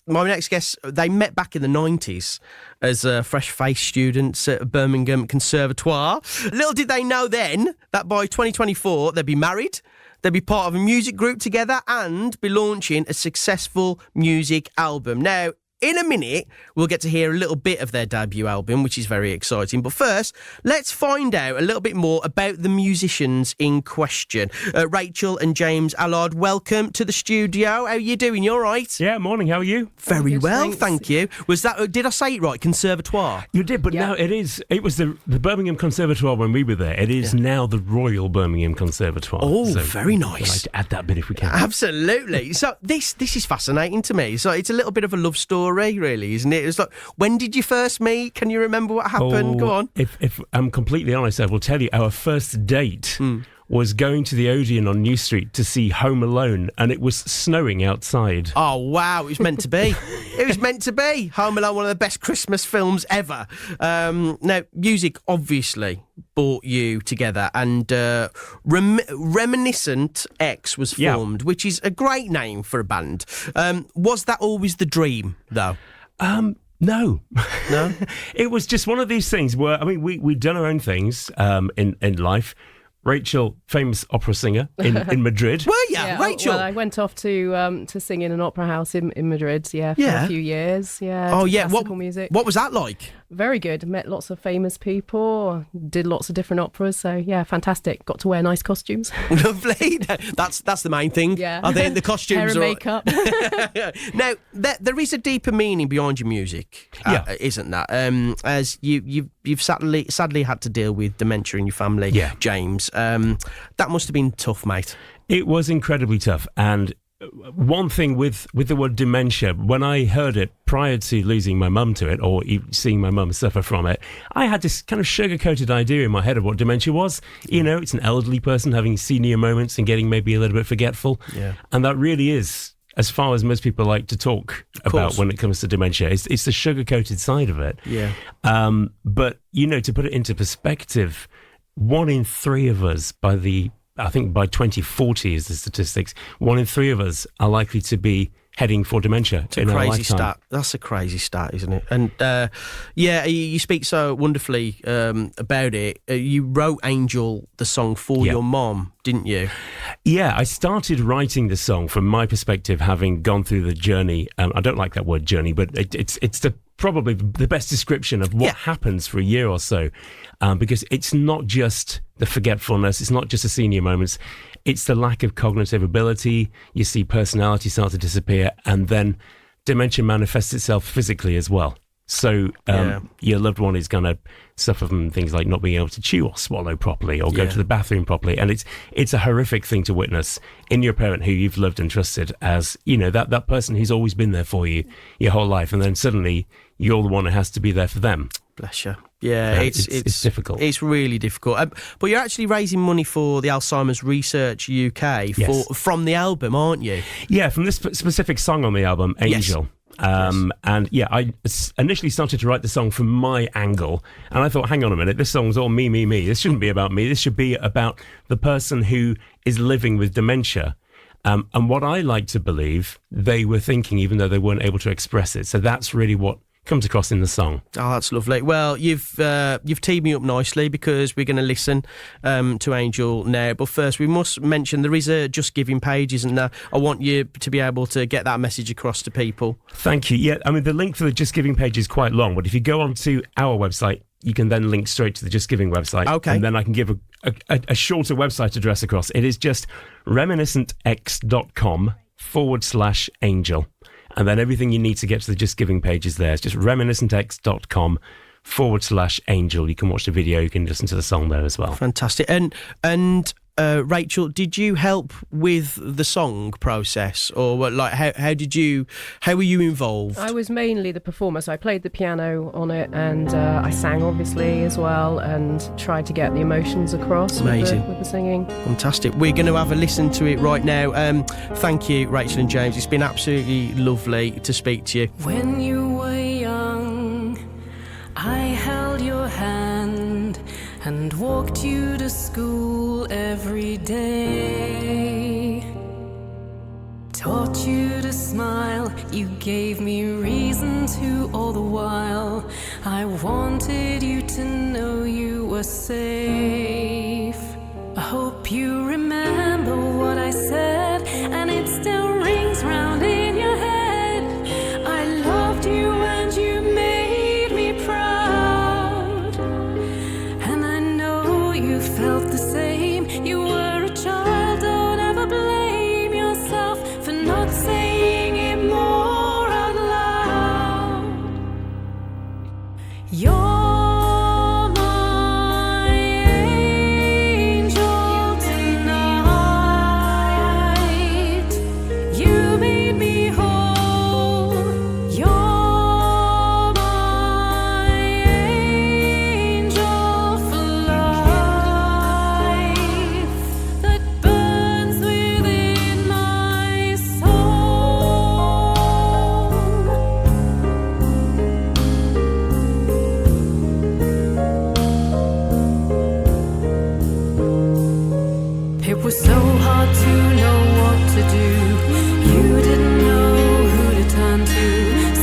my next guest, they met back in the 90s as fresh-faced students at Birmingham Conservatoire. Little did they know then that by 2024 they'd be married, they'd be part of a music group together and be launching a successful music album. Now, in a minute, we'll get to hear a little bit of their debut album, which is very exciting. But first, let's find out a little bit more about the musicians in question. Rachel and James Allard, welcome to the studio. How are you doing? You all right? Yeah, morning. How are you? Very good, well, thanks. thank you. Was that? Did I say it right? Conservatoire? You did, but now it was the Birmingham Conservatoire when we were there. It is now the Royal Birmingham Conservatoire. Oh, So very I'd nice. like to add that bit if we can. Absolutely. So this is fascinating to me. So it's a little bit of a love story, really, isn't it? It's like, when did you first meet? Can you remember what happened? Go on. If I'm completely honest, I will tell you, our first date was going to the Odeon on New Street to see Home Alone, and it was snowing outside. Oh, wow, it was meant to be. It was meant to be. Home Alone, one of the best Christmas films ever. Now, music obviously brought you together, and Reminiscent X was formed, which is a great name for a band. Was that always the dream, though? No. No? It was just one of these things where, I mean, we'd done our own things in life. Rachel, famous opera singer in Madrid. Were you, Rachel? Well, I went off to sing in an opera house in Madrid, for a few years. Yeah. Oh, did yeah. Classical music. What was that like? Very good. Met lots of famous people. Did lots of different operas. So yeah, fantastic. Got to wear nice costumes. Lovely. That's the main thing. Yeah. I think the costumes Hair and are makeup. Now, there is a deeper meaning behind your music, isn't that? As you've sadly had to deal with dementia in your family, James. That must have been tough, mate. It was incredibly tough, and one thing with the word dementia, when I heard it prior to losing my mum to it, or seeing my mum suffer from it, I had this kind of sugar-coated idea in my head of what dementia was. You know, it's an elderly person having senior moments and getting maybe a little bit forgetful. Yeah. And that really is, as far as most people like to talk about when it comes to dementia, it's the sugar-coated side of it. Yeah. But, you know, to put it into perspective, 1 in 3 of us I think by 2040 is the statistics, 1 in 3 of us are likely to be heading for dementia in our lifetime. Crazy stat. That's a crazy stat, isn't it? And you speak so wonderfully about it. You wrote Angel, the song, for your mom, didn't you? Yeah, I started writing the song from my perspective, having gone through the journey. I don't like that word journey, but it's probably the best description of what happens for a year or so, because it's not just the forgetfulness, it's not just the senior moments, it's the lack of cognitive ability. You see personality start to disappear, and then dementia manifests itself physically as well. So your loved one is going to suffer from things like not being able to chew or swallow properly or go to the bathroom properly. And it's a horrific thing to witness in your parent who you've loved and trusted as, you know, that person who's always been there for you your whole life. And then suddenly you're the one who has to be there for them. Bless you. Yeah, it's difficult. It's really difficult. But you're actually raising money for the Alzheimer's Research UK from the album, aren't you? Yeah, from this specific song on the album, Angel. Yes. And I initially started to write the song from my angle, and I thought, hang on a minute, this song's all me. This shouldn't be about me. This should be about the person who is living with dementia. And what I like to believe they were thinking, even though they weren't able to express it. So that's really what comes across in the song. Oh, that's lovely. Well, you've teed me up nicely, because we're going to listen to Angel now. But first, we must mention there is a Just Giving page, isn't there? I want you to be able to get that message across to people. Thank you. Yeah, I mean, the link for the Just Giving page is quite long, but if you go onto our website, you can then link straight to the Just Giving website. Okay. And then I can give a shorter website address across. It is just reminiscentx.com/angel. And then everything you need to get to the Just Giving page is there. It's just reminiscentx.com/angel. You can watch the video, you can listen to the song there as well. Fantastic. And Rachel, did you help with the song process, or like how were you involved? I was mainly the performer, so I played the piano on it, and I sang obviously as well, and tried to get the emotions across. Amazing. with the singing. Fantastic. We're going to have a listen to it right now. Thank you, Rachel and James. It's been absolutely lovely to speak to you. When you were young, I held your hand and walked you to school every day, taught you to smile. You gave me reason to all the while. I wanted you to know you were safe. I hope you remember what I said, and it still rings round in your head. I loved you and you made me proud, and I know you felt the same. You were a child, don't ever blame yourself for not saying it more out loud. You're my angel tonight. You made me whole. You're my angel for life that burns within my soul. It was so hard to know what to do. You didn't know who to turn to.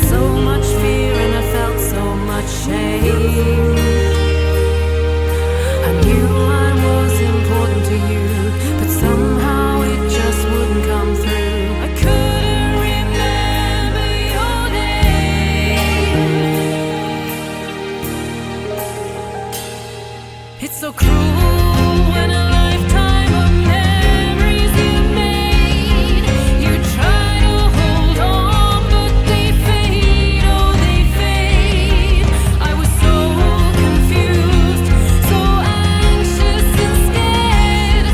So much fear and I felt so much shame. I knew I was important to you, but somehow it just wouldn't come through. I couldn't remember your name. It's so cruel when a lifetime of memories you made. You try to hold on, but they fade, oh they fade. I was so confused, so anxious and scared.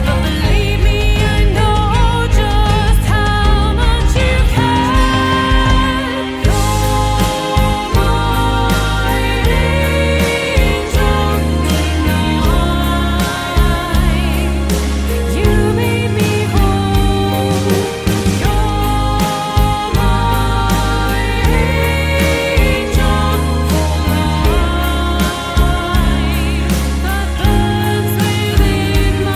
But believe me, I know just how much you care. You're my angel tonight. You made me whole. You're my angel for life that burns within my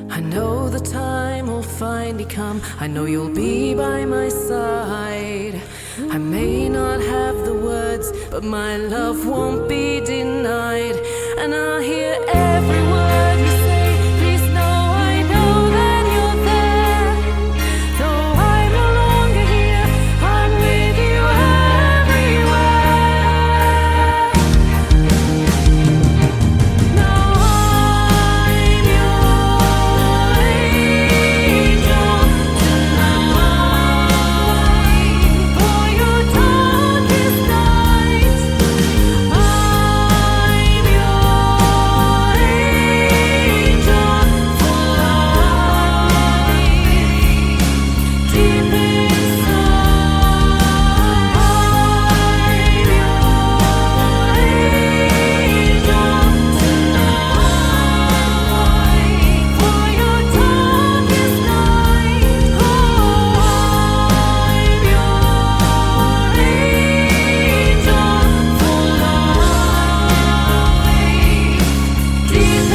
I know the time will finally come. I know you'll be by my side. I may not have the words, but my love won't be denied. And I'll hear every word you say. Please know I know that you're there. Though I'm no longer here, I'm with you everywhere. Now I'm your angel tonight. For your darkest night, I'm your angel for life. Deep inside, I'm your angel tonight. For your darkest night, oh, I'm your angel for life. Deep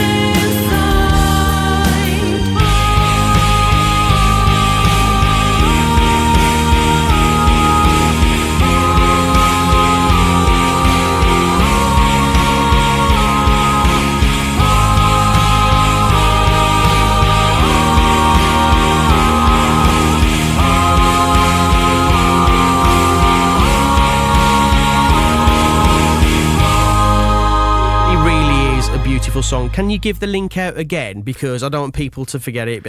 It really is a beautiful song. Can you give the link out again? Because I don't want people to forget it.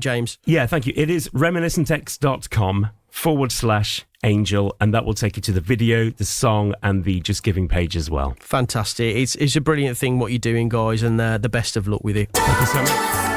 James. Yeah, thank you. It is reminiscentex.com/angel, and that will take you to the video, the song, and the Just Giving page as well. Fantastic. It's a brilliant thing what you're doing, guys, and the best of luck with it. Thank you so much.